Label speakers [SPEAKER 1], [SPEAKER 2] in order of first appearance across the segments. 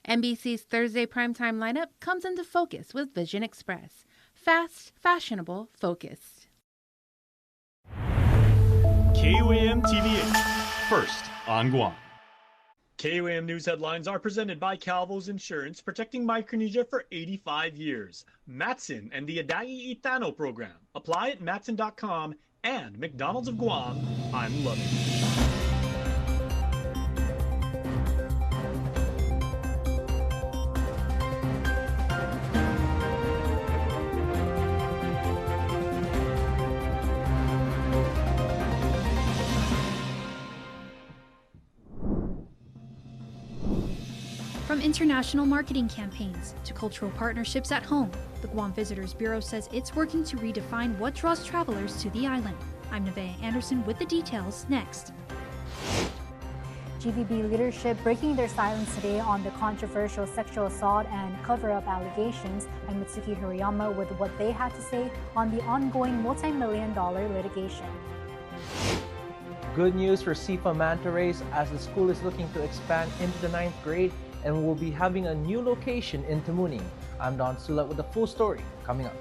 [SPEAKER 1] NBC's Thursday primetime lineup comes into focus with Vision Express. Fast, fashionable, focused.
[SPEAKER 2] KUAM TV8, first on Guam.
[SPEAKER 3] KUAM News headlines are presented by Calvo's Insurance, protecting Micronesia for 85 years. Matson and the Adai Itano program. Apply at matson.com and McDonald's of Guam. I'm loving it.
[SPEAKER 4] From international marketing campaigns to cultural partnerships at home, the Guam Visitors Bureau says it's working to redefine what draws travelers to the island. I'm Nevaeh Anderson with the details next.
[SPEAKER 5] GVB leadership breaking their silence today on the controversial sexual assault and cover-up allegations. I'm Mitsuki Hirayama with what they had to say on the ongoing multi-million-dollar litigation.
[SPEAKER 6] Good news for SIFA Manta Rays as the school is looking to expand into the 9th grade and will be having a new location in Tamuning. I'm Don Sulat with the full story coming up.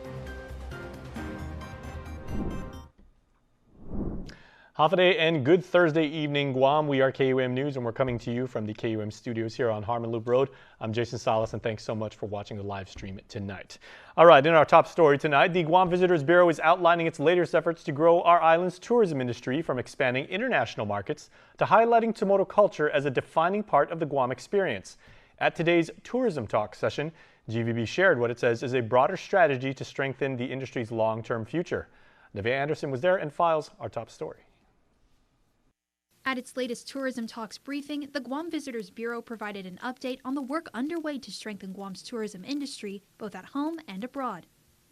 [SPEAKER 2] Hafaday and good Thursday evening, Guam. We are KUAM News and we're coming to you from the KUAM studios here on Harmon Loop Road. I'm Jason Salas and thanks so much for watching the live stream tonight. All right, in our top story tonight, the Guam Visitors Bureau is outlining its latest efforts to grow our island's tourism industry, from expanding international markets to highlighting Tomorrow culture as a defining part of the Guam experience. At today's Tourism Talk session, GVB shared what it says is a broader strategy to strengthen the industry's long-term future. Nevaeh Anderson was there and files our top story.
[SPEAKER 4] At its latest Tourism Talks briefing, the Guam Visitors Bureau provided an update on the work underway to strengthen Guam's tourism industry, both at home and abroad.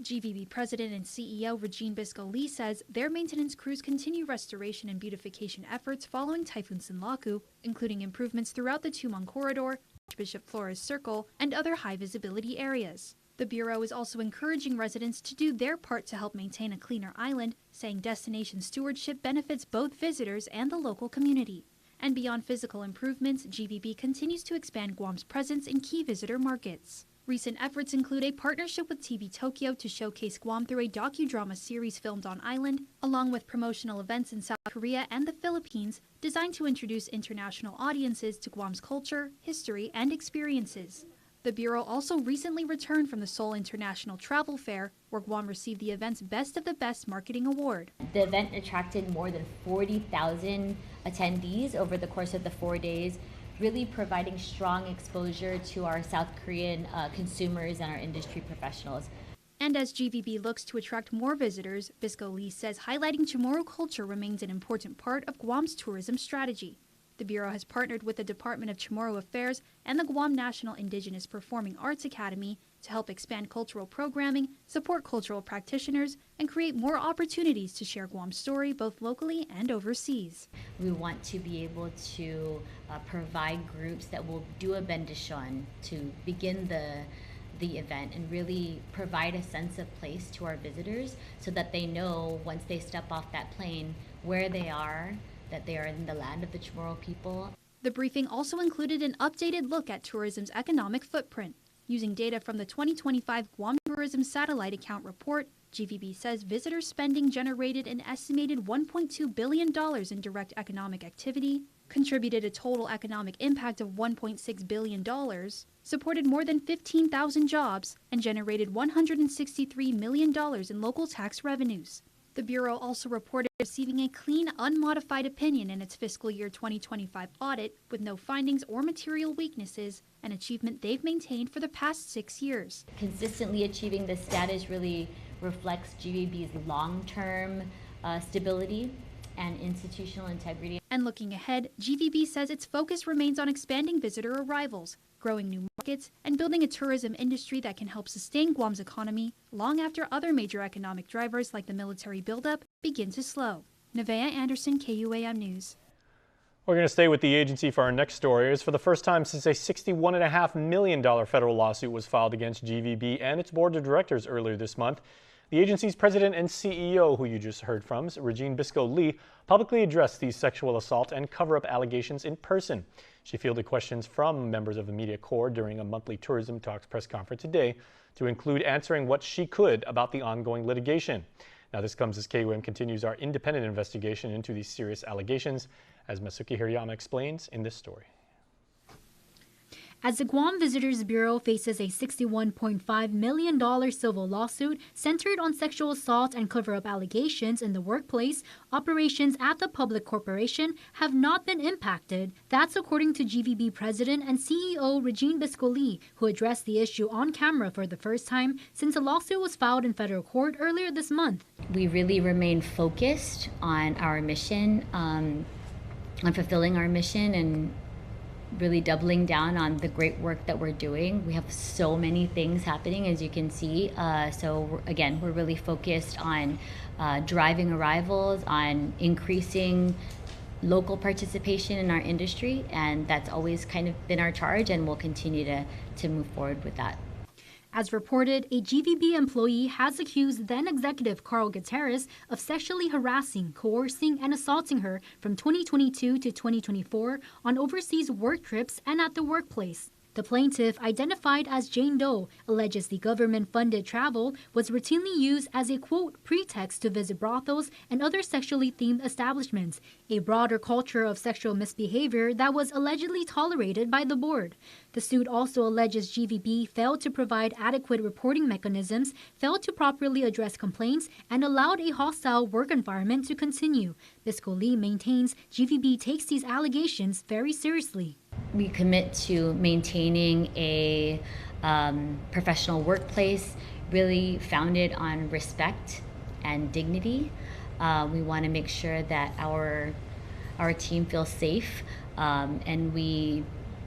[SPEAKER 4] GVB President and CEO Regine Bisco Lee says their maintenance crews continue restoration and beautification efforts following Typhoon Sinlaku, including improvements throughout the Tumang Corridor, Archbishop Flores Circle, and other high-visibility areas. The Bureau is also encouraging residents to do their part to help maintain a cleaner island, saying destination stewardship benefits both visitors and the local community. And beyond physical improvements, GVB continues to expand Guam's presence in key visitor markets. Recent efforts include a partnership with TV Tokyo to showcase Guam through a docudrama series filmed on island, along with promotional events in South Korea and the Philippines designed to introduce international audiences to Guam's culture, history, and experiences. The Bureau also recently returned from the Seoul International Travel Fair, where Guam received the event's Best of the Best Marketing Award.
[SPEAKER 7] The event attracted more than 40,000 attendees over the course of the 4 days, really providing strong exposure to our South Korean consumers and our industry professionals.
[SPEAKER 4] And as GVB looks to attract more visitors, Bisco Lee says highlighting Chamorro culture remains an important part of Guam's tourism strategy. The Bureau has partnered with the Department of Chamorro Affairs and the Guam National Indigenous Performing Arts Academy to help expand cultural programming, support cultural practitioners, and create more opportunities to share Guam's story both locally and overseas.
[SPEAKER 7] We want to be able to provide groups that will do a bendishon to begin the event and really provide a sense of place to our visitors so that they know once they step off that plane where they are, that they are in the land of the Chamorro people.
[SPEAKER 4] The briefing also included an updated look at tourism's economic footprint. Using data from the 2025 Guam Tourism Satellite Account Report, GVB says visitor spending generated an estimated $1.2 billion in direct economic activity, contributed a total economic impact of $1.6 billion, supported more than 15,000 jobs, and generated $163 million in local tax revenues. The Bureau also reported receiving a clean, unmodified opinion in its fiscal year 2025 audit with no findings or material weaknesses, an achievement they've maintained for the past 6 years.
[SPEAKER 7] Consistently achieving this status really reflects GVB's long-term stability and institutional integrity.
[SPEAKER 4] And looking ahead, GVB says its focus remains on expanding visitor arrivals, growing new markets, and building a tourism industry that can help sustain Guam's economy long after other major economic drivers like the military buildup begin to slow. Nevaeh Anderson, KUAM News.
[SPEAKER 2] We're going to stay with the agency for our next story. As for the first time since a $61.5 million federal lawsuit was filed against GVB and its board of directors earlier this month, the agency's president and CEO, who you just heard from, Regine Bisco Lee, publicly addressed these sexual assault and cover-up allegations in person. She fielded questions from members of the media corps during a monthly Tourism Talks press conference today to include answering what she could about the ongoing litigation. Now, this comes as KUAM continues our independent investigation into these serious allegations, as Masuki Hirayama explains in this story.
[SPEAKER 4] As the Guam Visitors Bureau faces a $61.5 million civil lawsuit centered on sexual assault and cover-up allegations in the workplace, operations at the public corporation have not been impacted. That's according to GVB President and CEO Regine Biscoli, who addressed the issue on camera for the first time since a lawsuit was filed in federal court earlier this month.
[SPEAKER 7] We really remain focused on our mission, on fulfilling our mission, and really doubling down on the great work that we're doing. We have so many things happening, as you can see. So again, we're really focused on driving arrivals, on increasing local participation in our industry, and that's always kind of been our charge, and we'll continue to move forward with that.
[SPEAKER 4] As reported, a GVB employee has accused then-executive Carl Gutierrez of sexually harassing, coercing, and assaulting her from 2022 to 2024 on overseas work trips and at the workplace. The plaintiff, identified as Jane Doe, alleges the government-funded travel was routinely used as a, quote, pretext to visit brothels and other sexually themed establishments, a broader culture of sexual misbehavior that was allegedly tolerated by the board. The suit also alleges GVB failed to provide adequate reporting mechanisms, failed to properly address complaints, and allowed a hostile work environment to continue. Biscoli maintains GVB takes these allegations very seriously.
[SPEAKER 7] We commit to maintaining a professional workplace really founded on respect and dignity. We want to make sure that our team feels safe, and we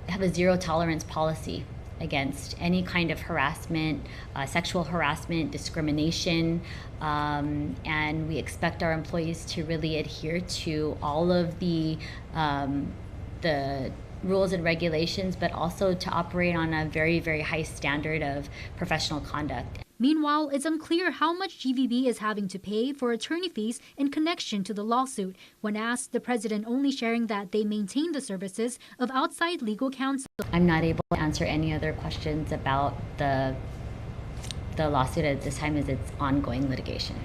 [SPEAKER 7] have a zero tolerance policy against any kind of harassment, sexual harassment, discrimination, and we expect our employees to really adhere to all of the rules and regulations, but also to operate on a very, very high standard of professional conduct.
[SPEAKER 4] Meanwhile, it's unclear how much GVB is having to pay for attorney fees in connection to the lawsuit. When asked, the president only sharing that they maintain the services of outside legal counsel.
[SPEAKER 7] I'm not able to answer any other questions about the lawsuit at this time, as it's ongoing litigation.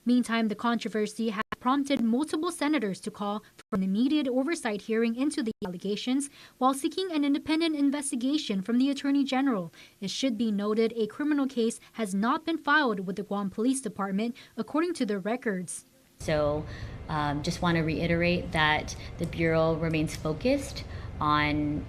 [SPEAKER 4] Meantime, the controversy has prompted multiple senators to call for an immediate oversight hearing into the allegations while seeking an independent investigation from the Attorney General. It should be noted a criminal case has not been filed with the Guam Police Department, according to the records.
[SPEAKER 7] So just want to reiterate that the Bureau remains focused on,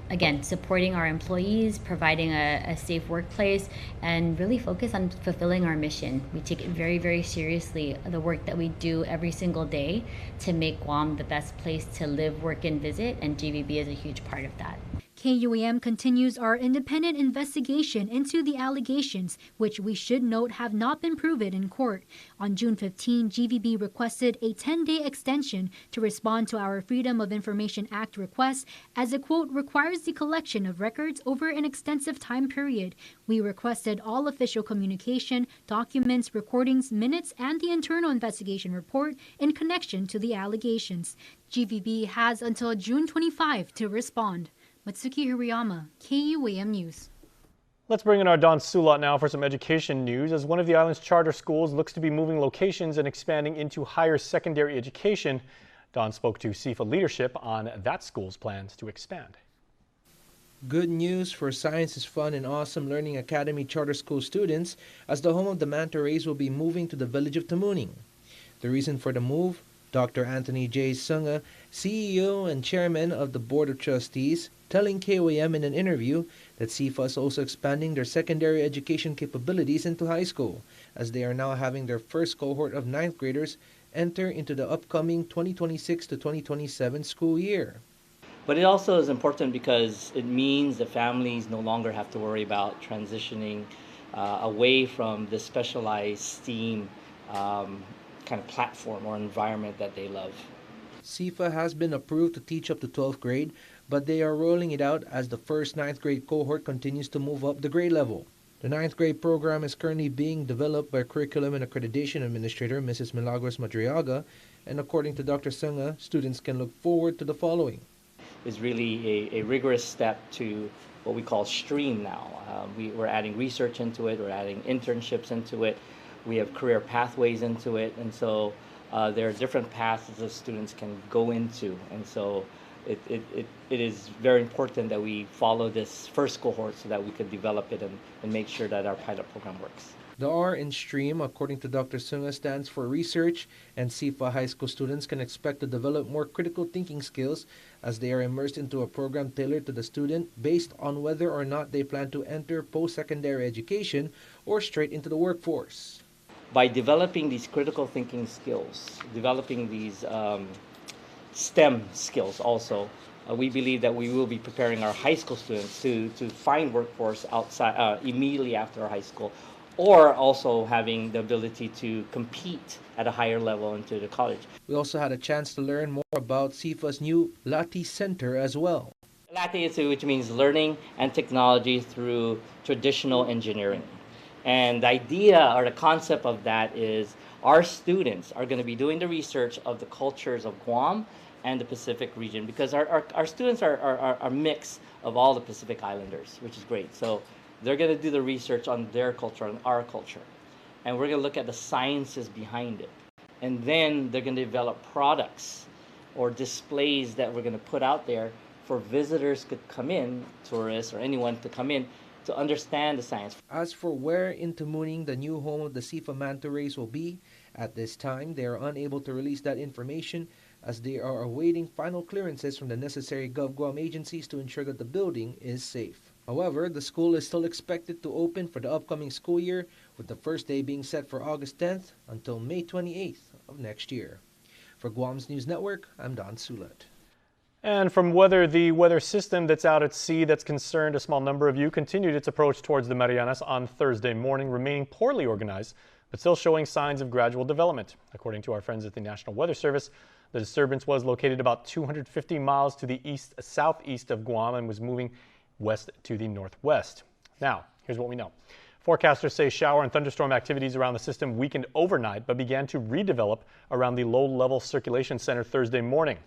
[SPEAKER 7] again, supporting our employees, providing a safe workplace, and really focus on fulfilling our mission. We take it very, very seriously, the work that we do every single day to make Guam the best place to live, work, and visit, and GVB is a huge part of that.
[SPEAKER 4] KUAM continues our independent investigation into the allegations, which we should note have not been proven in court. On June 15, GVB requested a 10-day extension to respond to our Freedom of Information Act request, as it, quote, requires the collection of records over an extensive time period. We requested all official communication, documents, recordings, minutes, and the internal investigation report in connection to the allegations. GVB has until June 25 to respond. Matsuki Hirayama, KUAM News.
[SPEAKER 2] Let's bring in our Don Sulat now for some education news, as one of the island's charter schools looks to be moving locations and expanding into higher secondary education. Don spoke to SIFA leadership on that school's plans to expand.
[SPEAKER 6] Good news for Science is Fun and Awesome Learning Academy charter school students, as the home of the manta rays will be moving to the village of Tamuning. The reason for the move? Dr. Anthony J. Sunga, CEO and Chairman of the Board of Trustees, telling KUAM in an interview that SIFA is also expanding their secondary education capabilities into high school, as they are now having their first cohort of 9th graders enter into the upcoming 2026 to 2027 school year.
[SPEAKER 8] But it also is important because it means the families no longer have to worry about transitioning away from the specialized STEAM kind of platform or environment that they love.
[SPEAKER 6] SIFA has been approved to teach up to 12th grade, but they are rolling it out as the first 9th grade cohort continues to move up the grade level. The 9th grade program is currently being developed by Curriculum and Accreditation Administrator Mrs. Milagros Madriaga, and according to Dr. Sunga, students can look forward to the following.
[SPEAKER 8] is really a rigorous step to what we call STREAM now. We're adding research into it, we're adding internships into it, we have career pathways into it, and so there are different paths that students can go into, and so it is very important that we follow this first cohort so that we could develop it and make sure that our pilot program works.
[SPEAKER 6] The R in STREAM, according to Dr. Sunga, stands for research, and SIFA high school students can expect to develop more critical thinking skills as they are immersed into a program tailored to the student based on whether or not they plan to enter post-secondary education or straight into the workforce.
[SPEAKER 8] By developing these critical thinking skills, developing these STEM skills also, we believe that we will be preparing our high school students to find workforce outside immediately after high school, or also having the ability to compete at a higher level into the college.
[SPEAKER 6] We also had a chance to learn more about SIFA's new LATI Center as well.
[SPEAKER 8] LATI, which means Learning and Technology Through Traditional Engineering. And the idea or the concept of that is our students are going to be doing the research of the cultures of Guam and the Pacific region, because our students are a mix of all the Pacific Islanders, which is great. So they're going to do the research on their culture, on our culture. And we're going to look at the sciences behind it. And then they're going to develop products or displays that we're going to put out there for visitors could come in, tourists or anyone to come in to understand the science.
[SPEAKER 6] As for where in Tamuning the new home of the SIFA manta rays will be, at this time they are unable to release that information as they are awaiting final clearances from the necessary GovGuam agencies to ensure that the building is safe. However, the school is still expected to open for the upcoming school year, with the first day being set for August 10th until May 28th of next year. For Guam's News Network, I'm Don Sulat.
[SPEAKER 2] And from weather, the weather system that's out at sea that's concerned a small number of you continued its approach towards the Marianas on Thursday morning, remaining poorly organized, but still showing signs of gradual development. According to our friends at the National Weather Service, the disturbance was located about 250 miles to the southeast of Guam and was moving west to the northwest. Now, here's what we know. Forecasters say shower and thunderstorm activities around the system weakened overnight but began to redevelop around the low-level circulation center Thursday morning.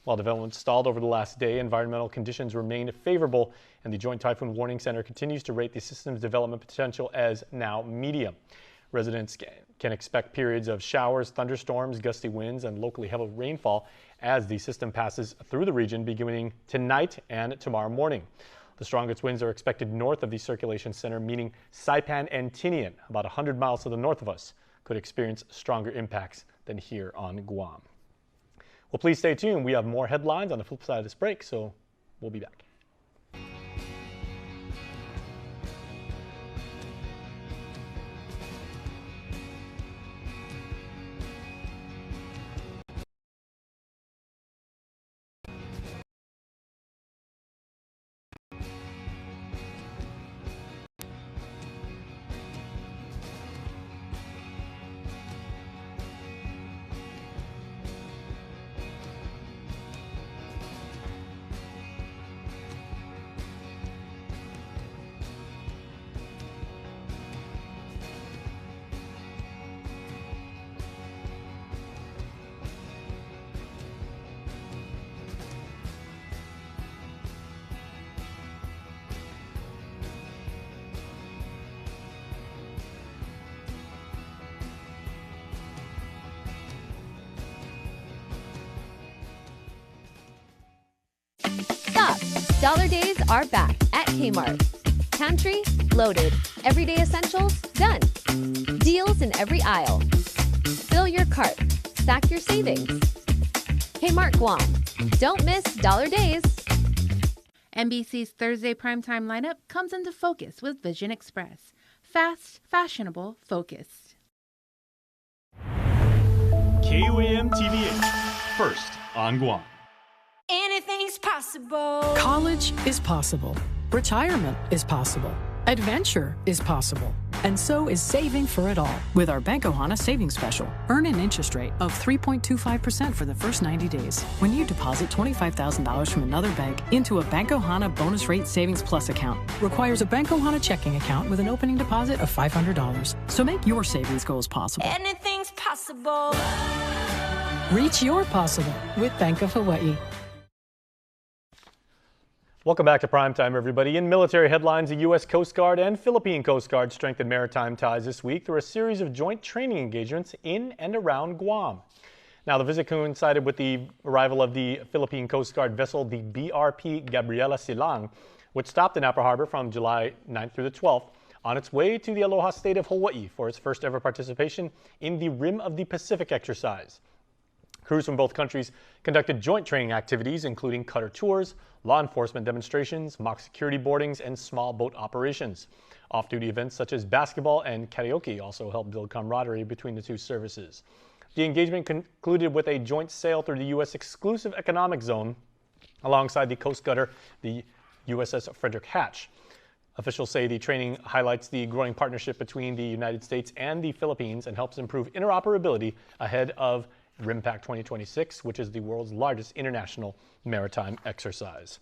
[SPEAKER 2] While development stalled over the last day, environmental conditions remained favorable, and the Joint Typhoon Warning Center continues to rate the system's development potential as now medium. Residents can expect periods of showers, thunderstorms, gusty winds, and locally heavy rainfall as the system passes through the region beginning tonight and tomorrow morning. The strongest winds are expected north of the circulation center, meaning Saipan and Tinian, about 100 miles to the north of us, could experience stronger impacts than here on Guam. Well, please stay tuned. We have more headlines on the flip side of this break, so we'll be back.
[SPEAKER 9] Stop! Dollar Days are back at Kmart. Pantry, loaded. Everyday essentials, done. Deals in every aisle. Fill your cart. Stack your savings. Kmart Guam. Don't miss Dollar Days.
[SPEAKER 1] NBC's Thursday primetime lineup comes into focus with Vision Express. Fast, fashionable, focused.
[SPEAKER 3] KUAM TV8, first on Guam.
[SPEAKER 10] Anything's possible.
[SPEAKER 11] College is possible. Retirement is possible. Adventure is possible. And so is saving for it all with our Bank Ohana Savings Special. Earn an interest rate of 3.25% for the first 90 days when you deposit $25,000 from another bank into a Bank Ohana Bonus Rate Savings Plus account. Requires a Bank Ohana checking account with an opening deposit of $500. So make your savings goals possible.
[SPEAKER 10] Anything's possible.
[SPEAKER 11] Reach your possible with Bank of Hawaii.
[SPEAKER 2] Welcome back to Primetime, everybody. In military headlines, the U.S. Coast Guard and Philippine Coast Guard strengthened maritime ties this week through a series of joint training engagements in and around Guam. Now, the visit coincided with the arrival of the Philippine Coast Guard vessel, the BRP Gabriela Silang, which stopped in Apra Harbor from July 9th through the 12th on its way to the Aloha State of Hawaii for its first ever participation in the Rim of the Pacific exercise. Crews from both countries conducted joint training activities, including cutter tours, law enforcement demonstrations, mock security boardings, and small boat operations. Off-duty events such as basketball and karaoke also helped build camaraderie between the two services. The engagement concluded with a joint sail through the U.S. exclusive economic zone alongside the Coast Gutter, the USS Frederick Hatch. Officials say the training highlights the growing partnership between the United States and the Philippines and helps improve interoperability ahead of RIMPAC 2026, which is the world's largest international maritime exercise.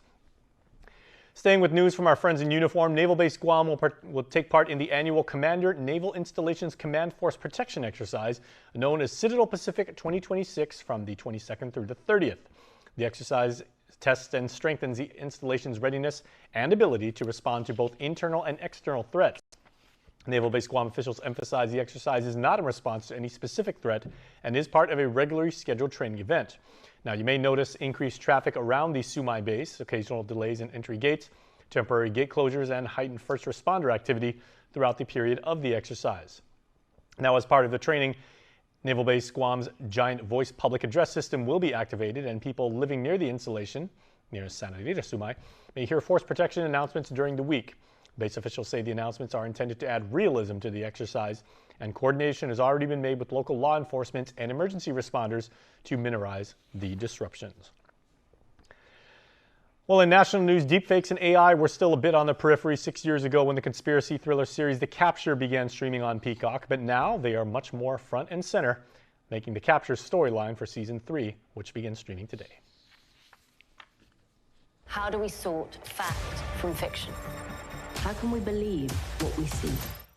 [SPEAKER 2] Staying with news from our friends in uniform, Naval Base Guam will take part in the annual Commander Naval Installations Command Force Protection Exercise, known as Citadel Pacific 2026, from the 22nd through the 30th. The exercise tests and strengthens the installation's readiness and ability to respond to both internal and external threats. Naval Base Guam officials emphasize the exercise is not in response to any specific threat and is part of a regularly scheduled training event. Now, you may notice increased traffic around the Sumai base, occasional delays in entry gates, temporary gate closures, and heightened first responder activity throughout the period of the exercise. Now, as part of the training, Naval Base Guam's giant voice public address system will be activated, and people living near the installation, near Santa Rita Sumai, may hear force protection announcements during the week. Base officials say the announcements are intended to add realism to the exercise, and coordination has already been made with local law enforcement and emergency responders to minimize the disruptions. Well, in national news, deepfakes and AI were still a bit on the periphery 6 years ago when the conspiracy thriller series The Capture began streaming on Peacock, but now they are much more front and center, making The Capture's storyline for Season 3, which begins streaming today.
[SPEAKER 12] How do we sort fact from fiction? How can we believe what we see?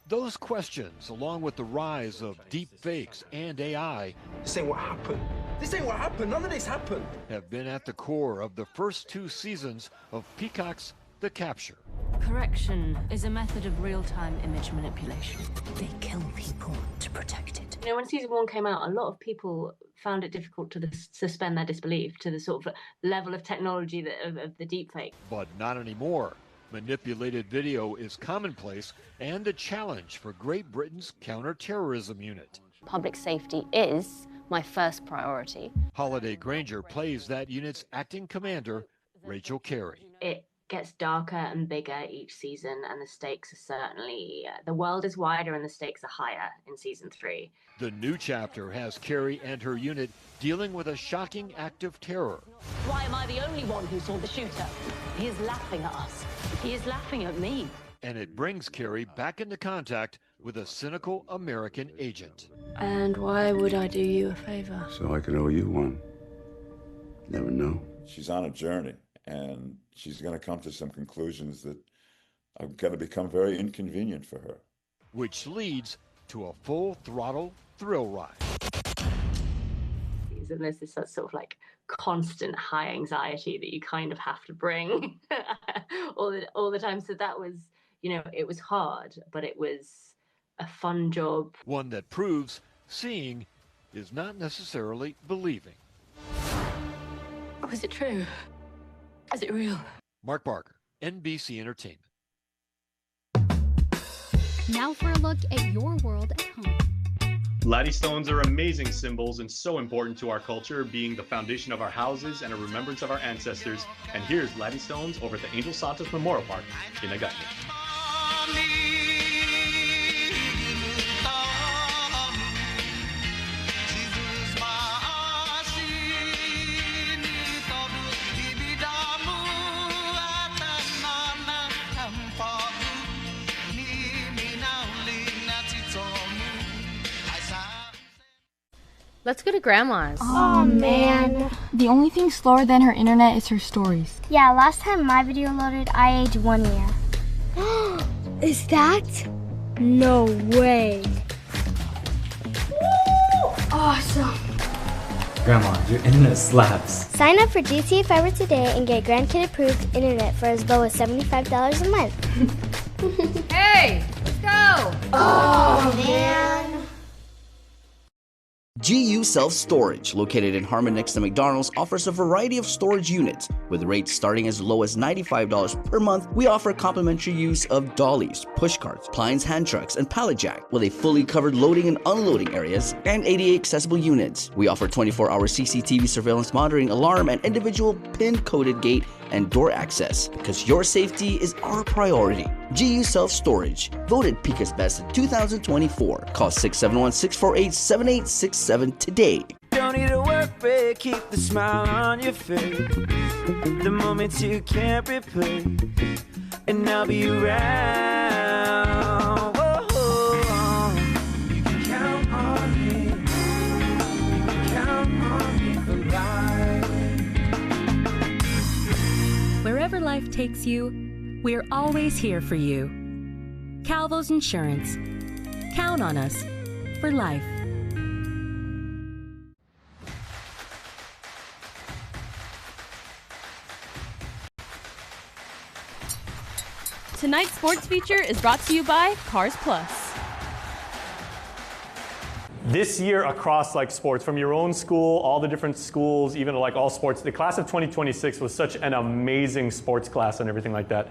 [SPEAKER 13] Those questions, along with the rise of deep fakes and AI,
[SPEAKER 14] this ain't what happened. This ain't what happened. None of this happened.
[SPEAKER 13] Have been at the core of the first 2 seasons of Peacock's The Capture.
[SPEAKER 12] Correction is a method of real-time image manipulation. They kill people to protect it.
[SPEAKER 15] You know, when season 1 came out, a lot of people found it difficult to suspend their disbelief to the sort of level of technology of the deepfake.
[SPEAKER 13] But not anymore. Manipulated video is commonplace and a challenge for Great Britain's counter-terrorism unit.
[SPEAKER 16] Public safety is my first priority.
[SPEAKER 13] Holiday Granger plays that unit's acting commander, Rachel Carey.
[SPEAKER 15] It gets darker and bigger each season, and the stakes are certainly, the world is wider and the stakes are higher in season 3.
[SPEAKER 13] The new chapter has Carey and her unit dealing with a shocking act of terror.
[SPEAKER 12] Why am I the only one who saw the shooter? He is laughing at us. He is laughing at me.
[SPEAKER 13] And it brings Carey back into contact with a cynical American agent.
[SPEAKER 17] And why would I do you a favor?
[SPEAKER 18] So I could owe you one. Never know.
[SPEAKER 19] She's on a journey, and she's going to come to some conclusions that are going to become very inconvenient for her.
[SPEAKER 13] Which leads to a full-throttle thrill ride.
[SPEAKER 15] And there's this sort of like constant high anxiety that you kind of have to bring all the time. So that was, you know, it was hard, but it was a fun job.
[SPEAKER 13] One that proves seeing is not necessarily believing.
[SPEAKER 12] Was it true? Is it real?
[SPEAKER 13] Mark Barker, NBC Entertainment.
[SPEAKER 4] Now for a look at your world at home.
[SPEAKER 3] Laddie stones are amazing symbols and so important to our culture, being the foundation of our houses and a remembrance of our ancestors. And here's Laddie stones over at the Angel Santos Memorial Park in Agate.
[SPEAKER 9] Let's go to Grandma's.
[SPEAKER 20] Oh man.
[SPEAKER 21] The only thing slower than her internet is her stories.
[SPEAKER 20] Yeah, last time my video loaded, I aged 1 year. Is that? No way. Woo! Awesome.
[SPEAKER 5] Grandma, your internet slaps.
[SPEAKER 20] Sign up for GTA Fiber today and get grandkid approved internet for as low as $75 a month.
[SPEAKER 1] Hey, let's go!
[SPEAKER 20] Oh, man.
[SPEAKER 22] GU Self Storage, located in Harmon next to McDonald's, offers a variety of storage units. With rates starting as low as $95 per month, we offer complimentary use of dollies, push carts, Klein's hand trucks, and pallet jack, with a fully covered loading and unloading areas and ADA accessible units. We offer 24-hour CCTV surveillance monitoring, alarm, and individual pin-coded gate and door access, because your safety is our priority. GU Self Storage, voted Pika's Best in 2024. Call 671-648-7867 today.
[SPEAKER 23] Don't need a work break, keep the smile on your face. The moments you can't replace, and I'll be around. Whoa, you can count on me. You can count on me for life.
[SPEAKER 24] Wherever life takes you, we're always here for you. Calvo's Insurance. Count on us for life.
[SPEAKER 25] Tonight's sports feature is brought to you by Cars Plus.
[SPEAKER 2] This year across like sports, from your own school, all the different schools, even like all sports, the class of 2026 was such an amazing sports class and everything like that.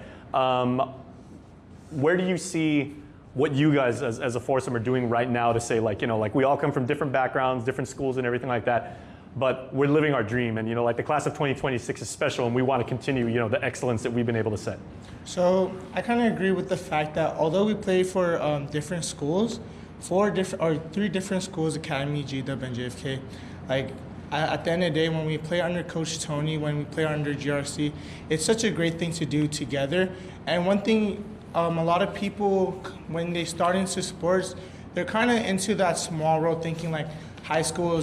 [SPEAKER 2] Where do you see what you guys as a foursome are doing right now to say, like, you know, like we all come from different backgrounds, different schools and everything like that, but we're living our dream, and, you know, like the class of 2026 is special, and we want to continue, you know, the excellence that we've been able to set.
[SPEAKER 26] So I kind of agree with the fact that although we play for different schools, three different schools, Academy, GW, and JFK, like at the end of the day, when we play under Coach Tony, when we play under GRC, it's such a great thing to do together. And one thing, a lot of people, when they start into sports, they're kind of into that small world thinking like high school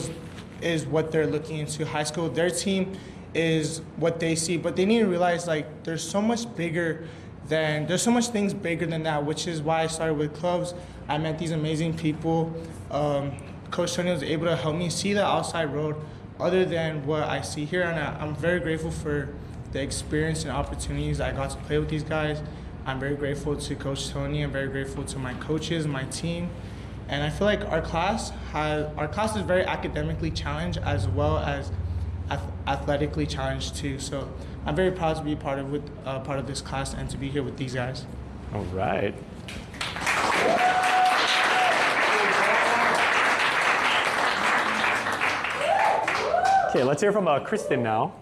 [SPEAKER 26] is what they're looking into. High school, their team is what they see, but they need to realize like there's so much things bigger than that, which is why I started with clubs. I met these amazing people. Coach Tony was able to help me see the outside road other than what I see here, and I'm very grateful for the experience and opportunities I got to play with these guys. I'm very grateful to Coach Tony. I'm very grateful to my coaches, my team, and I feel like our class is very academically challenged as well as athletically challenged too. So I'm very proud to be part of this class and to be here with these guys.
[SPEAKER 2] All right. Okay, let's hear from Kristen now.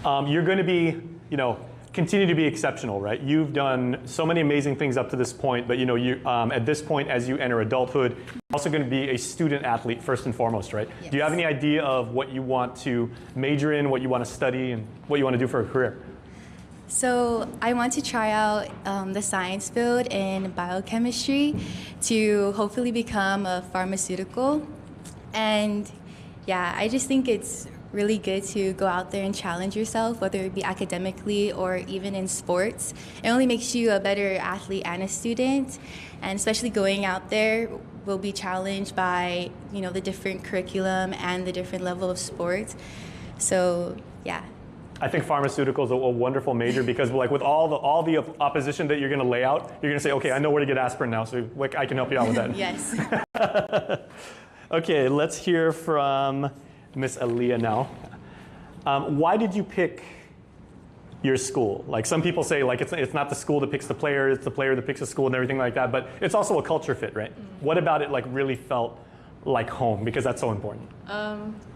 [SPEAKER 2] You're going to be, you know, continue to be exceptional, right? You've done so many amazing things up to this point, but you know, you at this point, as you enter adulthood, you're also going to be a student athlete first and foremost, right? Yes. Do you have any idea of what you want to major in, what you want to study, and what you want to do for a career?
[SPEAKER 27] So I want to try out the science field in biochemistry to hopefully become a pharmaceutical. And yeah, I just think it's really good to go out there and challenge yourself, whether it be academically or even in sports. It only makes you a better athlete and a student, and especially going out there, we'll be challenged by, you know, the different curriculum and the different level of sports. So yeah.
[SPEAKER 2] I think pharmaceuticals are a wonderful major because, like, with all the opposition that you're going to lay out, you're going to say, okay, I know where to get aspirin now, so like, I can help you out with that.
[SPEAKER 27] Yes.
[SPEAKER 2] Okay, let's hear from Miss Aaliyah now. Why did you pick your school? Like, some people say, like, it's not the school that picks the player, it's the player that picks the school and everything like that, but it's also a culture fit, right? Mm-hmm. What about it, like, really felt like home? Because that's so important.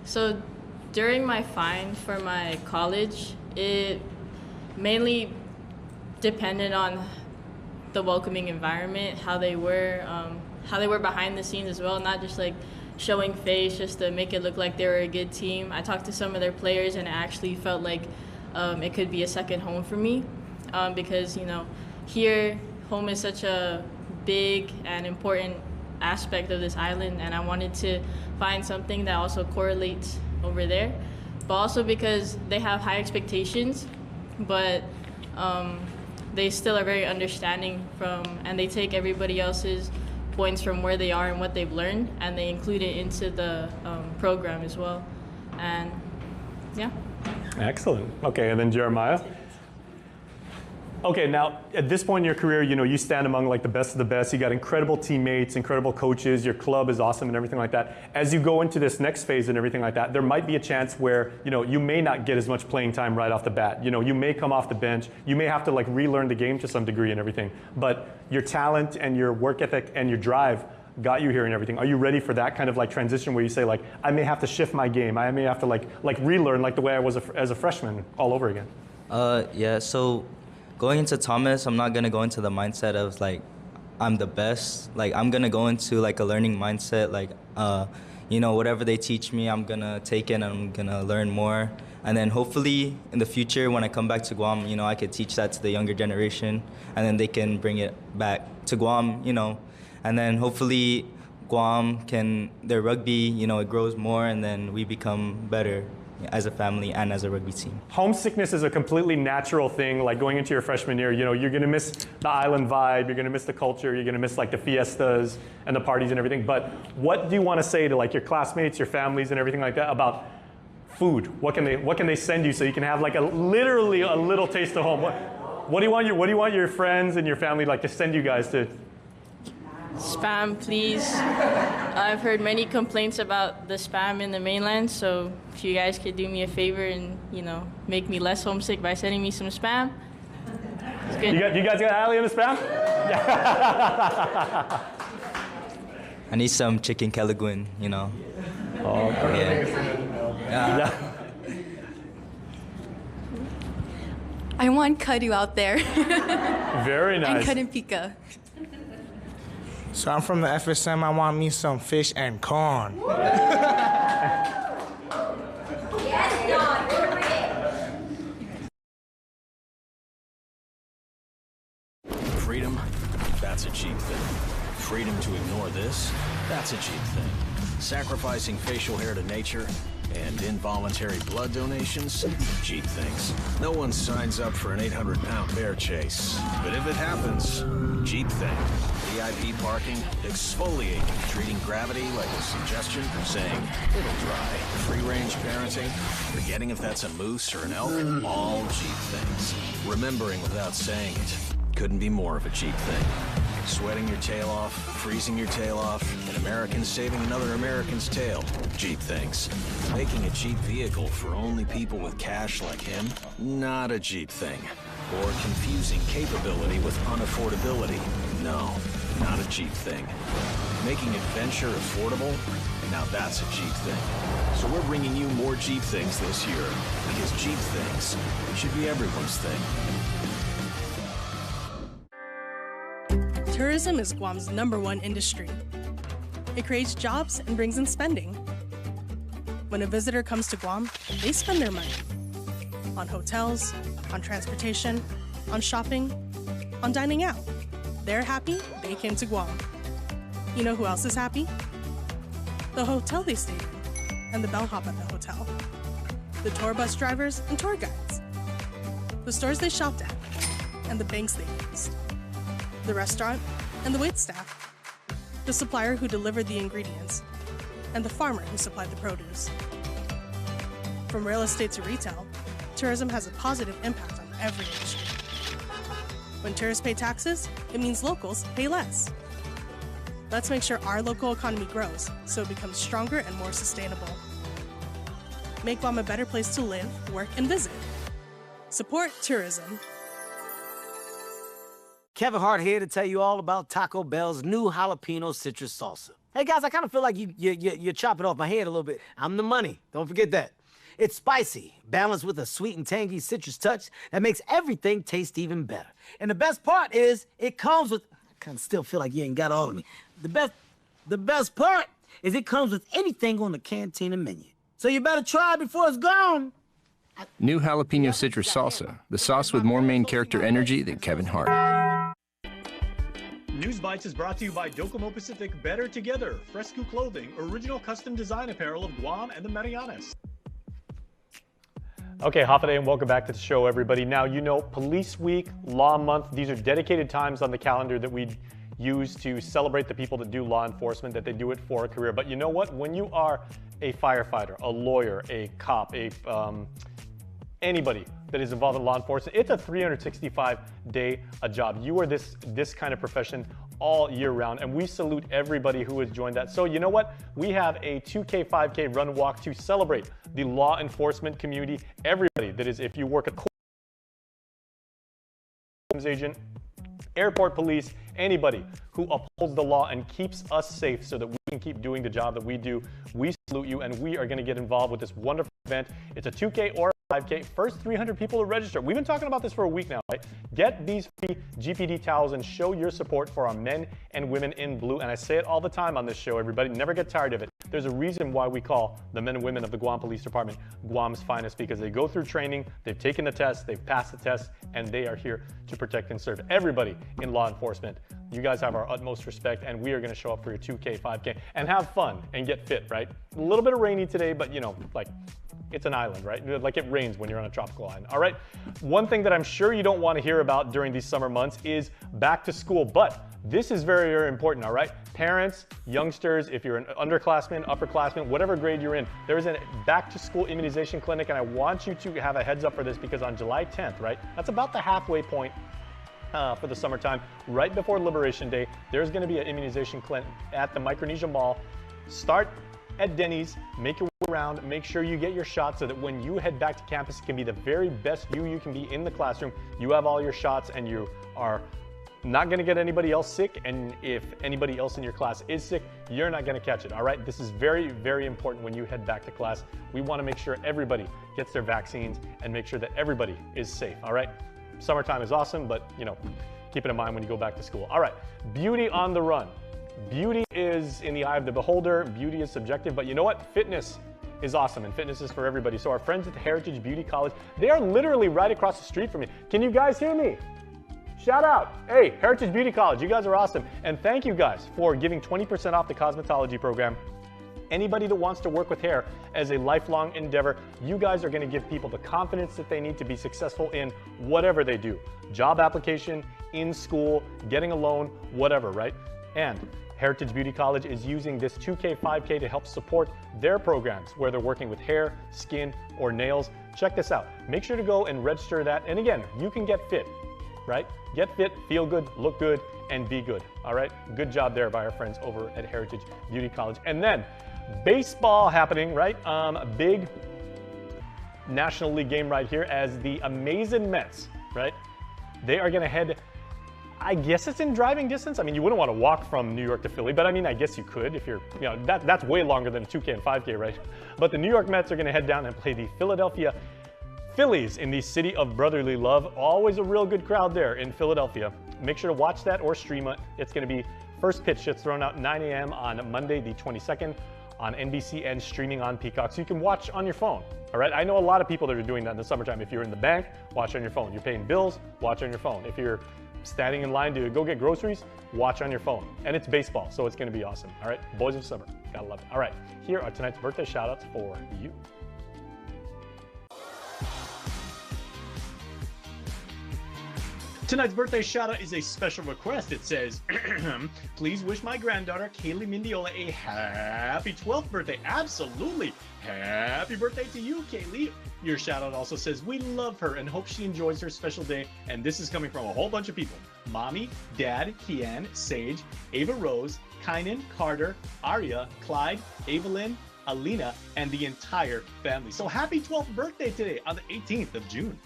[SPEAKER 28] So during my find for my college, it mainly depended on the welcoming environment, how they were behind the scenes as well, not just like showing face just to make it look like they were a good team. I talked to some of their players and it actually felt like it could be a second home for me because, you know, here home is such a big and important aspect of this island, and I wanted to find something that also correlates over there, but also because they have high expectations, but they still are very understanding and they take everybody else's points from where they are and what they've learned, and they include it into the program as well. And yeah.
[SPEAKER 2] Excellent. Okay, and then Jeremiah. Okay, now at this point in your career, you know, you stand among like the best of the best. You got incredible teammates, incredible coaches. Your club is awesome and everything like that. As you go into this next phase and everything like that, there might be a chance where, you know, you may not get as much playing time right off the bat. You know, you may come off the bench. You may have to like relearn the game to some degree and everything. But your talent and your work ethic and your drive got you here and everything. Are you ready for that kind of like transition where you say like, I may have to shift my game. I may have to like relearn like the way I was as a freshman all over again?
[SPEAKER 6] Yeah, so going into Thomas, I'm not gonna go into the mindset of like, I'm the best. Like I'm gonna go into like a learning mindset, like, you know, whatever they teach me, I'm gonna take it and I'm gonna learn more. And then hopefully in the future, when I come back to Guam, you know, I could teach that to the younger generation and then they can bring it back to Guam, you know. And then hopefully Guam their rugby, you know, it grows more and then we become better as a family and as a rugby team.
[SPEAKER 2] Homesickness is a completely natural thing. Like going into your freshman year, you know, you're gonna miss the island vibe, you're gonna miss the culture, you're gonna miss like the fiestas and the parties and everything. But what do you want to say to like your classmates, your families and everything like that about food? What can they send you so you can have like literally a little taste of home? What do you want your friends and your family like to send you guys to?
[SPEAKER 28] Spam, please. I've heard many complaints about the spam in the mainland, so if you guys could do me a favor and, you know, make me less homesick by sending me some spam, it's good.
[SPEAKER 2] You guys got Allie in the spam? Yeah.
[SPEAKER 6] I need some chicken kelaguen, you know.
[SPEAKER 2] Oh,
[SPEAKER 6] yeah.
[SPEAKER 27] I want kadu out there.
[SPEAKER 2] Very nice.
[SPEAKER 27] And kadempika.
[SPEAKER 26] So I'm from the FSM. I want me some fish and corn.
[SPEAKER 7] Freedom, that's a cheap thing. Freedom to ignore this, that's a cheap thing. Sacrificing facial hair to nature and involuntary blood donations, cheap things. No one signs up for an 800-pound bear chase. But if it happens, cheap thing. VIP parking, exfoliating, treating gravity like a suggestion, saying, it'll dry. Free-range parenting, forgetting if that's a moose or an elk, all cheap things. Remembering without saying it, couldn't be more of a cheap thing. Sweating your tail off, freezing your tail off, an American saving another American's tail. Cheap things. Making a cheap vehicle for only people with cash like him? Not a cheap thing. Or confusing capability with unaffordability? No, not a cheap thing. Making adventure affordable? Now that's a cheap thing. So we're bringing you more cheap things this year, because cheap things should be everyone's thing.
[SPEAKER 8] Tourism is Guam's #1 industry. It creates jobs and brings in spending. When a visitor comes to Guam, they spend their money on hotels, on transportation, on shopping, on dining out. They're happy they came to Guam. You know who else is happy? The hotel they stayed in, and the bellhop at the hotel. The tour bus drivers and tour guides. The stores they shopped at, and the banks they used. The restaurant and the waitstaff. The supplier who delivered the ingredients, and the farmer who supplied the produce. From real estate to retail, tourism has a positive impact on every industry. When tourists pay taxes, it means locals pay less. Let's make sure our local economy grows so it becomes stronger and more sustainable. Make Guam a better place to live, work, and visit. Support tourism.
[SPEAKER 10] Kevin Hart here to tell you all about Taco Bell's new jalapeno citrus salsa. Hey guys, I kind of feel like you're chopping off my head a little bit. I'm the money, don't forget that. It's spicy, balanced with a sweet and tangy citrus touch that makes everything taste even better. And the best part is, it comes with, I kind of still feel like you ain't got all of me. The best part is it comes with anything on the Cantina menu. So you better try it before it's gone.
[SPEAKER 11] New jalapeno citrus salsa, the sauce with more main character energy than Kevin Hart.
[SPEAKER 3] News Bites is brought to you by Docomo Pacific Better Together, Fresco Clothing, original custom design apparel of Guam and the Marianas.
[SPEAKER 2] Okay, Hafa and welcome back to the show, everybody. Now, you know, Police Week, Law Month, these are dedicated times on the calendar that we use to celebrate the people that do law enforcement, that they do it for a career. But you know what? When you are a firefighter, a lawyer, a cop, anybody that is involved in law enforcement, it's a 365-day job. You are this kind of profession all year round, and we salute everybody who has joined that. So you know what? We have a 2K, 5K run walk to celebrate the law enforcement community. Everybody that is, if you work at agent, airport police, anybody who upholds the law and keeps us safe so that we can keep doing the job that we do, we salute you, and we are going to get involved with this wonderful event. It's a 2K or 5K. First 300 people to register. We've been talking about this for a week now, right? Get these free GPD towels and show your support for our men and women in blue. And I say it all the time on this show, everybody. Never get tired of it. There's a reason why we call the men and women of the Guam Police Department Guam's finest, because they go through training, they've taken the test, they've passed the test, and they are here to protect and serve everybody in law enforcement. You guys have our utmost respect, and we are going to show up for your 2K, 5K, and have fun and get fit, right? A little bit of rainy today, but you know, like, it's an island, right? Like, it rains when you're on a tropical island. All right. One thing that I'm sure you don't want to hear about during these summer months is back to school, but this is very, very important. All right. Parents, youngsters, if you're an underclassman, upperclassman, whatever grade you're in, there is a back to school immunization clinic. And I want you to have a heads up for this, because on July 10th, right? That's about the halfway point for the summertime, right before Liberation Day. There's going to be an immunization clinic at the Micronesia Mall. Start at Denny's, make your way around, make sure you get your shots so that when you head back to campus, it can be the very best you can be in the classroom. You have all your shots and you are not going to get anybody else sick. And if anybody else in your class is sick, you're not going to catch it. All right. This is very, very important when you head back to class. We want to make sure everybody gets their vaccines and make sure that everybody is safe. All right. Summertime is awesome, but you know, keep it in mind when you go back to school. All right. Beauty on the run. Beauty is in the eye of the beholder. Beauty is subjective, but you know what? Fitness is awesome, and fitness is for everybody. So our friends at the Heritage Beauty College, they are literally right across the street from me. Can you guys hear me? Shout out. Hey, Heritage Beauty College, you guys are awesome. And thank you guys for giving 20% off the cosmetology program. Anybody that wants to work with hair as a lifelong endeavor, you guys are going to give people the confidence that they need to be successful in whatever they do. Job application, in school, getting a loan, whatever, right? And Heritage Beauty College is using this 2K, 5K to help support their programs where they're working with hair, skin, or nails. Check this out. Make sure to go and register that. And again, you can get fit, right? Get fit, feel good, look good, and be good. All right? Good job there by our friends over at Heritage Beauty College. And then baseball happening, right? Big National League game right here as the Amazing Mets, right? They are going to head, I guess it's in driving distance. I mean, you wouldn't want to walk from New York to Philly, but I mean, I guess you could if you're, you know, that's way longer than a 2K and 5K, right? But the New York Mets are going to head down and play the Philadelphia Phillies in the city of brotherly love. Always a real good crowd there in Philadelphia. Make sure to watch that or stream it. It's going to be first pitch gets thrown out 9 a.m. on Monday, the 22nd on NBC and streaming on Peacock. So you can watch on your phone. All right. I know a lot of people that are doing that in the summertime. If you're in the bank, watch on your phone. You're paying bills, watch on your phone. If you're standing in line to go get groceries, watch on your phone. And it's baseball, so it's going to be awesome. All right, boys of summer, gotta love it. All right, here are tonight's birthday shout outs for you.
[SPEAKER 3] Tonight's birthday shout out is a special request. It says, please wish my granddaughter, Kaylee Mindiola, a happy 12th birthday. Absolutely. Happy birthday to you, Kaylee. Your shout out also says, we love her and hope she enjoys her special day. And this is coming from a whole bunch of people. Mommy, Dad, Kian, Sage, Ava Rose, Kynan, Carter, Arya, Clyde, Evelyn, Alina, and the entire family. So happy 12th birthday today on the 18th of June.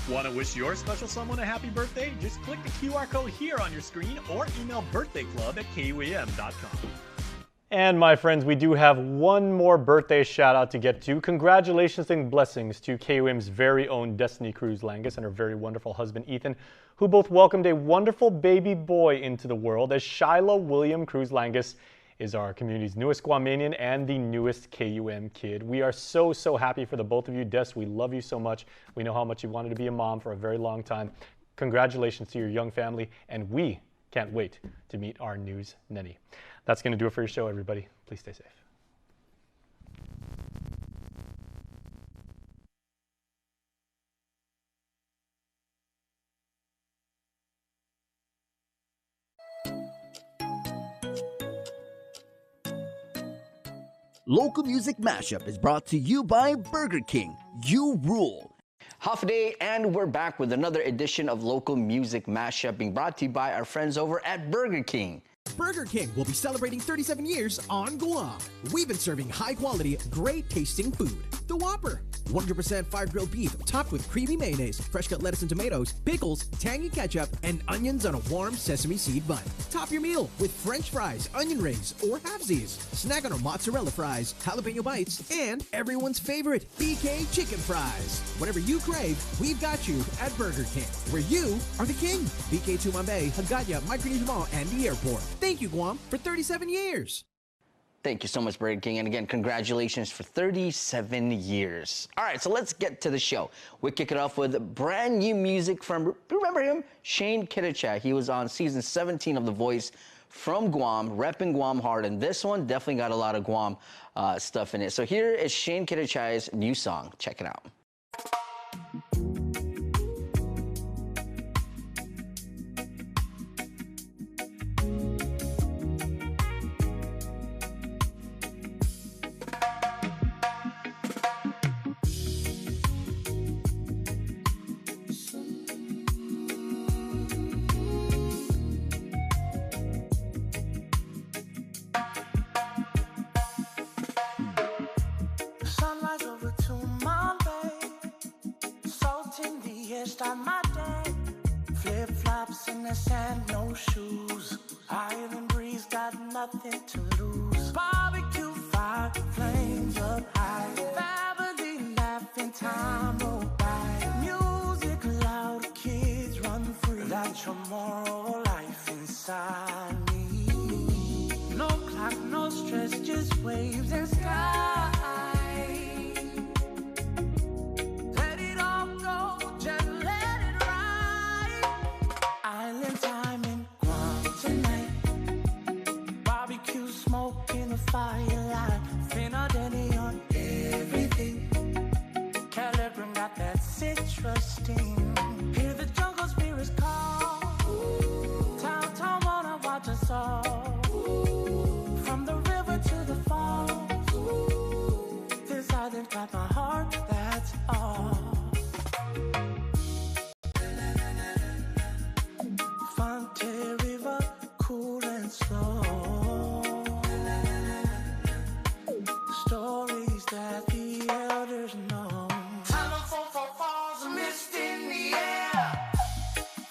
[SPEAKER 3] Want to wish your special someone a happy birthday? Just click the QR code here on your screen or email birthdayclub@kuam.com.
[SPEAKER 2] And my friends, we do have one more birthday shout out to get to. Congratulations and blessings to KUAM's very own Destiny Cruz Langus and her very wonderful husband Ethan, who both welcomed a wonderful baby boy into the world, as Shiloh William Cruz Langus is our community's newest Guamanian and the newest KUAM kid. We are so, so happy for the both of you. Des, we love you so much. We know how much you wanted to be a mom for a very long time. Congratulations to your young family, and we can't wait to meet our news nenny. That's going to do it for your show, everybody. Please stay safe.
[SPEAKER 22] Local Music Mashup is brought to you by Burger King. You rule. Half a day, and we're back with another edition of Local Music Mashup being brought to you by our friends over at Burger King.
[SPEAKER 12] Burger King will be celebrating 37 years on Guam. We've been serving high-quality, great-tasting food. The Whopper, 100% fire-grilled beef topped with creamy mayonnaise, fresh-cut lettuce and tomatoes, pickles, tangy ketchup, and onions on a warm sesame seed bun. Top your meal with French fries, onion rings, or halvesies. Snack on our mozzarella fries, jalapeno bites, and everyone's favorite, BK chicken fries. Whatever you crave, we've got you at Burger King, where you are the king. BK Tumambay, Hagaya, Micronesia Mall, and the airport. Thank you, Guam, for 37 years.
[SPEAKER 22] Thank you so much, Burger King. And again, congratulations for 37 years. All right, so let's get to the show. We kick it off with brand new music from, remember him? Shane Kittichai. He was on season 17 of The Voice from Guam, repping Guam hard. And this one definitely got a lot of Guam stuff in it. So here is Shane Kittichai's new song. Check it out.
[SPEAKER 13] Sunrise over to my bay, salt in the air, start my day. Flip flops in the sand, no shoes. Island breeze, got nothing to lose. Barbecue fire, flames up high. Family laughing, time roll by. Music loud, kids run free. That's your moral life inside me. No clock, no stress, just waves and sky. Firelight, thinner than neon, everything. Calibre got that citrus steam. Hear the jungle spirits call. Town wanna watch us all. From the river to the falls. This island got my heart, that's all. Fonte River, cool and slow. Stories that the elders know. Telephone for falls, mist in the air.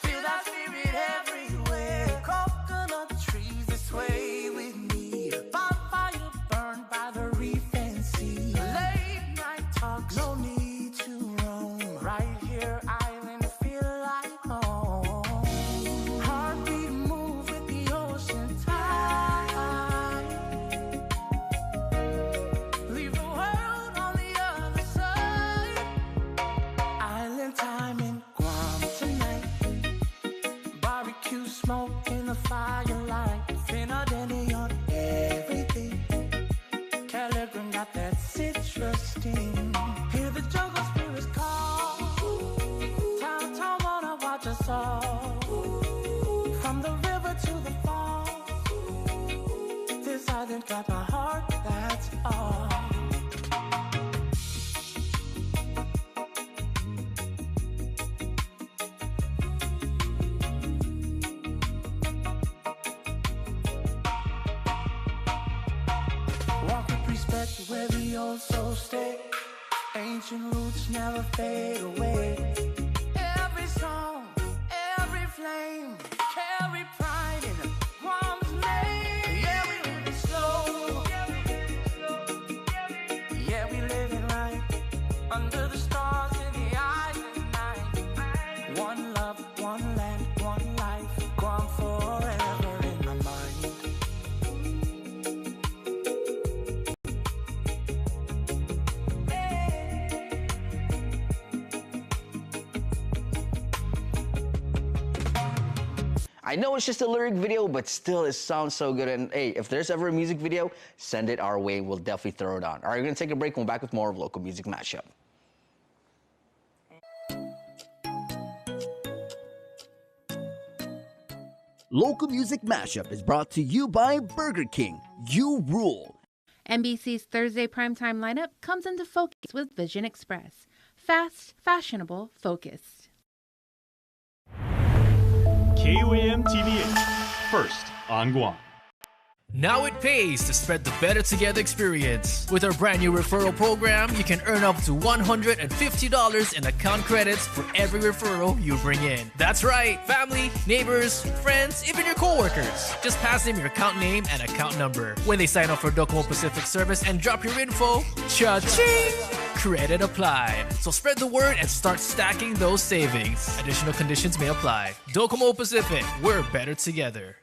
[SPEAKER 13] Feel that spirit everywhere. Coconut trees that sway with me. Bonfire burned by the reef and sea. Late night talks, no need to roam. Right here, island, feel like home. Heartbeat move with the ocean tide. Leave the world on the other side. Island time in Guam tonight. Barbecue smoke in the firelight. Thinner than neon, everything. Calibre got that citrus steam. Hear the jungle spirits call. Town wanna watch us all. From the river to the falls. This island got my heart, that's all. Walk with respect to where the old souls stay. Ancient roots never fade away. Every song, every flame, carry pride in Guam's name. Yeah, we live it slow. Yeah, we live it right. Under the stars in the island night. One love, one land, one life. Guam forever in my mind.
[SPEAKER 22] I know it's just a lyric video, but still it sounds so good. And hey, if there's ever a music video, send it our way. We'll definitely throw it on. All right, we're going to take a break. We'll be back with more of Local Music Mashup. Local Music Mashup is brought to you by Burger King. You rule.
[SPEAKER 1] NBC's Thursday primetime lineup comes into focus with Vision Express. Fast, fashionable, focused.
[SPEAKER 3] KUAM TV8, first on Guam.
[SPEAKER 4] Now it pays to spread the Better Together experience. With our brand new referral program, you can earn up to $150 in account credits for every referral you bring in. That's right, family, neighbors, friends, even your coworkers. Just pass them your account name and account number. When they sign up for Docomo Pacific service and drop your info, cha-ching! Credit applied. So spread the word and start stacking those savings. Additional conditions may apply. Docomo Pacific, we're better together.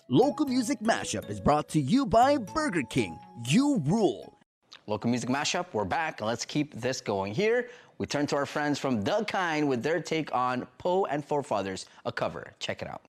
[SPEAKER 22] Local Music Mashup is brought to you by Burger King. You rule.
[SPEAKER 9] Local Music Mashup, we're back, and let's keep this going. Here, we turn to our friends from The Kind with their take on Poe and Forefathers, a cover. Check it out.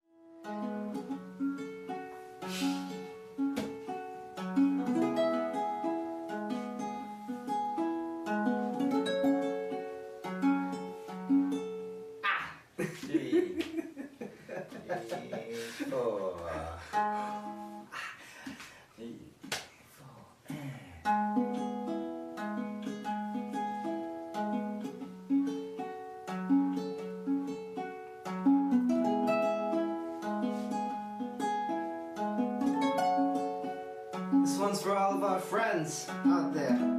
[SPEAKER 23] This one's for all of our friends out there.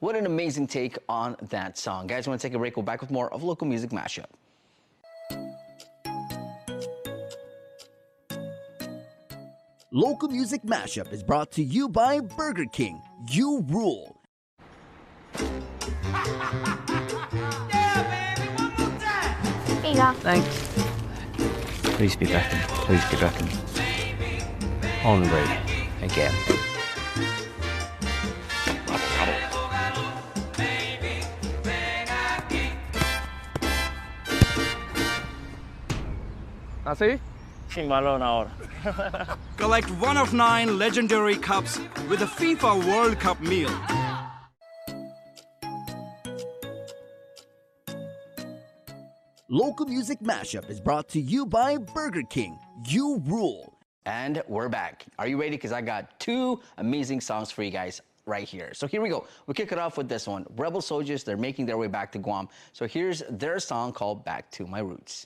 [SPEAKER 9] What an amazing take on that song. Guys, want to take a break? We'll back with more of Local Music Mashup.
[SPEAKER 22] Local Music Mashup is brought to you by Burger King. You rule.
[SPEAKER 20] Here you go.
[SPEAKER 5] Thanks. Please be back in. Please be back in. Hungry again.
[SPEAKER 14] ¿Así? Sin balón ahora.
[SPEAKER 15] Collect one of 9 legendary cups with the FIFA World Cup meal.
[SPEAKER 22] Local Music Mashup is brought to you by Burger King. You rule.
[SPEAKER 9] And we're back. Are you ready? Because I got 2 amazing songs for you guys right here. So here we go. We kick it off with this one. Rebel Soldiers, they're making their way back to Guam. So here's their song called Back to My Roots.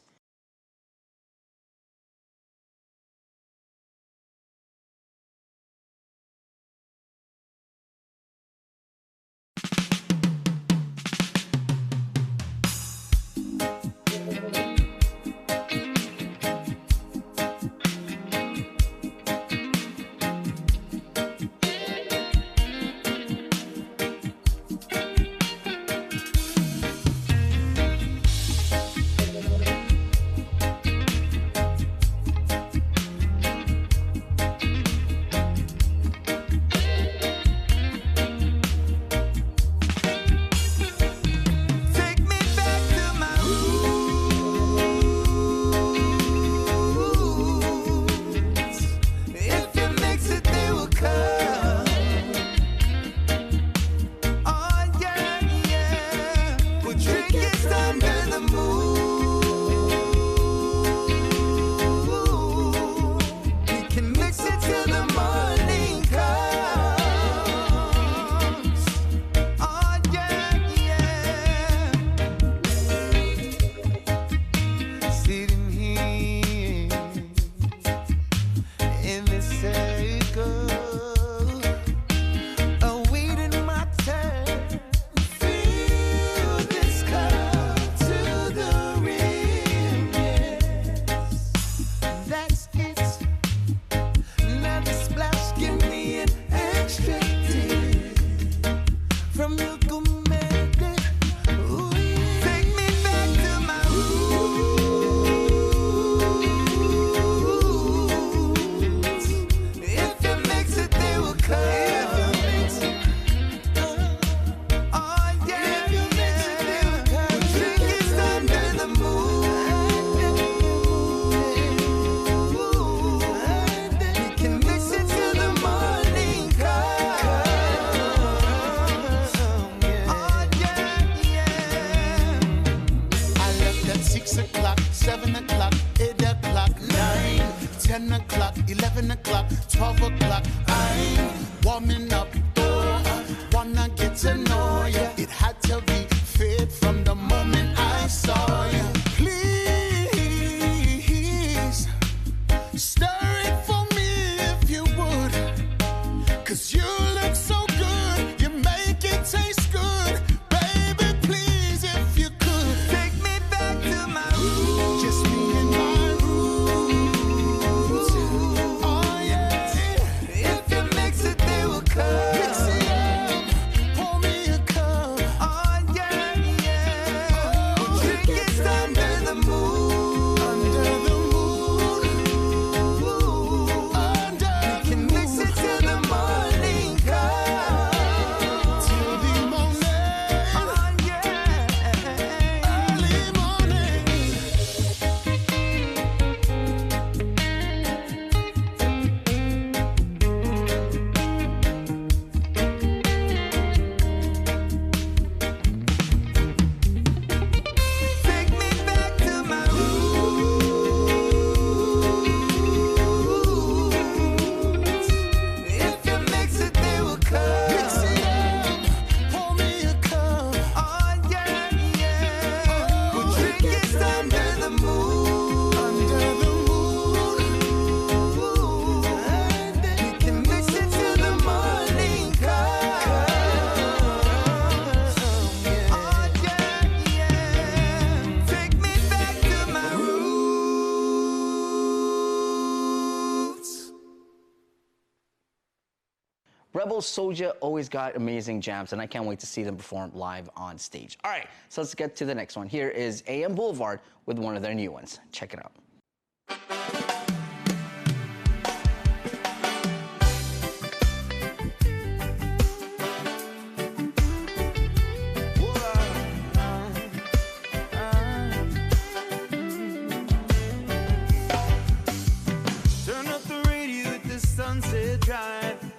[SPEAKER 9] Rebel Soulja always got amazing jams, and I can't wait to see them perform live on stage. All right, so let's get to the next one. Here is AM Boulevard with one of their new ones. Check it out.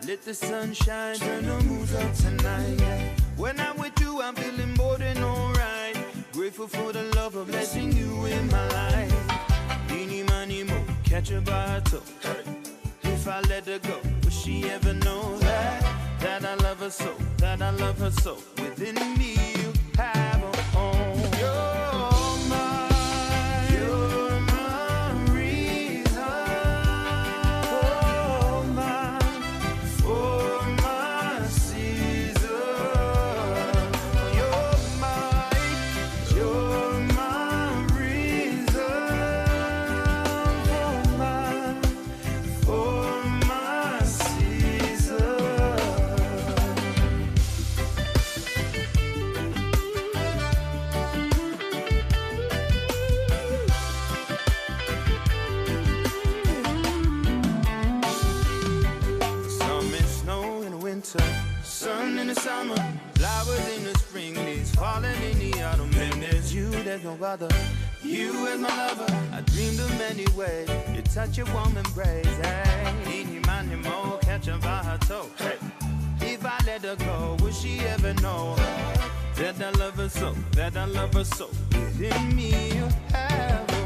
[SPEAKER 23] Let the sun shine, turn the mood up tonight. When I'm with you, I'm feeling more than alright. Grateful for the love of blessing you in my life. Eeny, money, mo, catch her by her toe. If I let her go, will she ever know that I love her so, that I love her so? Within me, you have a home. You're my sun in the summer, flowers in the spring, leaves falling in the autumn. And there's you, there's no other. You as my lover, I dreamed of many ways. You touch your warm embrace, hey. Eeny, miny, mo, catch her by her toe, hey. If I let her go, will she ever know that I love her so, that I love her so? Within me you have